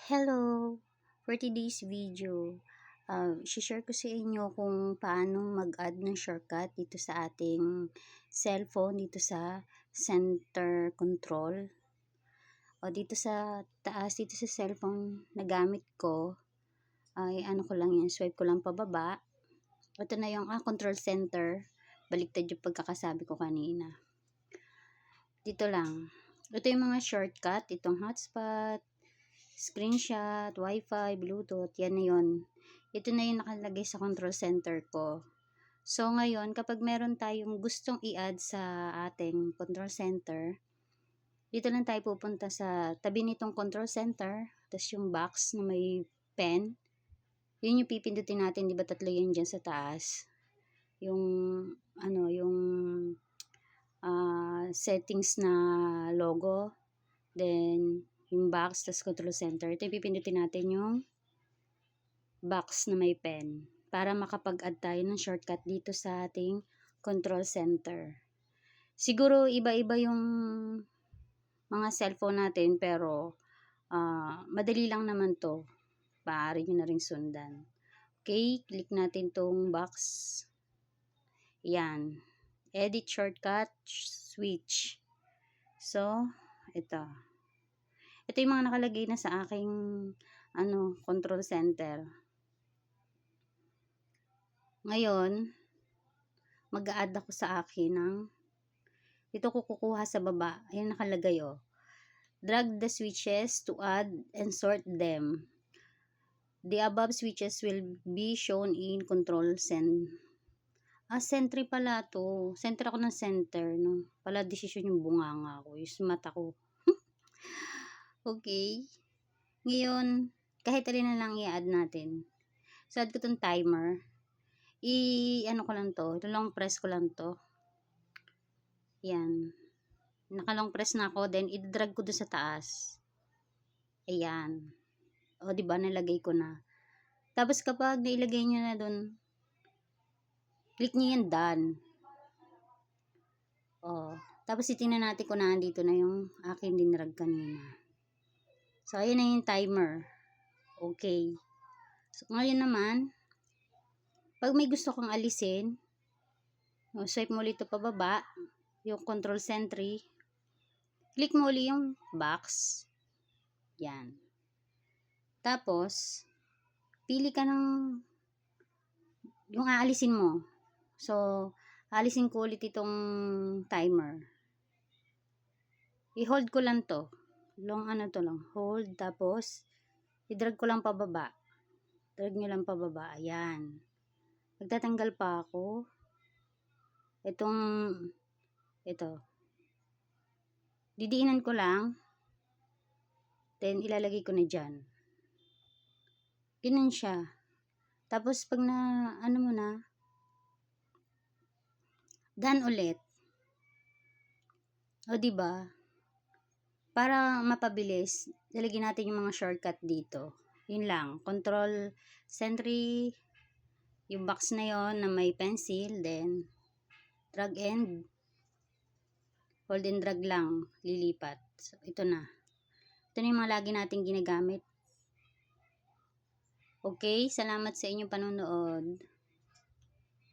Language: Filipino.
Hello! For today's video, share ko sa inyo kung paano mag-add ng shortcut dito sa ating cellphone, dito sa center control. O dito sa taas, dito sa cellphone na gamit ko, ay ano ko lang yan, swipe ko lang pababa. Ito na yung control center. Baliktad yung pagkakasabi ko kanina. Dito lang. Ito yung mga shortcut, itong hotspot, screenshot, wifi, bluetooth, yan na yun. Ito na yung nakalagay sa control center ko. So ngayon, kapag meron tayong gustong i-add sa ating control center, dito lang tayo pupunta sa tabi nitong control center, tapos yung box na may pen, yun yung pipindutin natin, di ba tatlo yun dyan sa taas. Yung, yung settings na logo, then yung box, tas control center. Ito yung pipindutin natin yung box na may pen para makapag-add tayo ng shortcut dito sa ating control center. Siguro iba-iba yung mga cellphone natin pero madali lang naman to. Maaari nyo na rin sundan. Okay, click natin tong box. Yan. Edit shortcut switch. So, ito. Ito yung mga nakalagay na sa aking control center. Ngayon, mag-a-add ako sa akin ng dito ko kukuha sa baba. Ayan nakalagay oh. Drag the switches to add and sort them. The above switches will be shown in control center. Sentry pala to. Center ako ng center, no? Pala desisyon yung bunganga ko. Yung mata ko. Okay. Ngayon, kahit alin na lang i-add natin. So, add ko tong timer. Ano ko lang to. Long press ko lang to. Yan. Naka-long press na ako. Then, i-drag ko doon sa taas. Ayan. O, diba? Nalagay ko na. Tapos, kapag nailagay nyo na doon, click nyo yan done. O. Tapos, itingnan natin kung nandito na yung akin dinrag kanina. So, ayan na yung timer. Okay. So, ngayon naman, pag may gusto kang alisin, swipe mo ulit ito pababa, yung control sentry, click mo ulit yung box. Yan. Tapos, pili ka ng yung aalisin mo. So, aalisin ko ulit itong timer. I-hold ko lang to. Hold, tapos, i-drag ko lang pababa. Drag nyo lang pababa. Ayan. Magtatanggal pa ako. Ito. Didiinan ko lang. Then, ilalagay ko na dyan. Ganun siya. Tapos, pag mo na, done ulit. O, diba? Para mapabilis, lalagyan natin yung mga shortcut dito. Yun lang. Control sentry, yung box na yon na may pencil, then drag and hold and drag lang, lilipat. So, ito na. Ito na yung mga lagi nating ginagamit. Okay, salamat sa inyong panonood.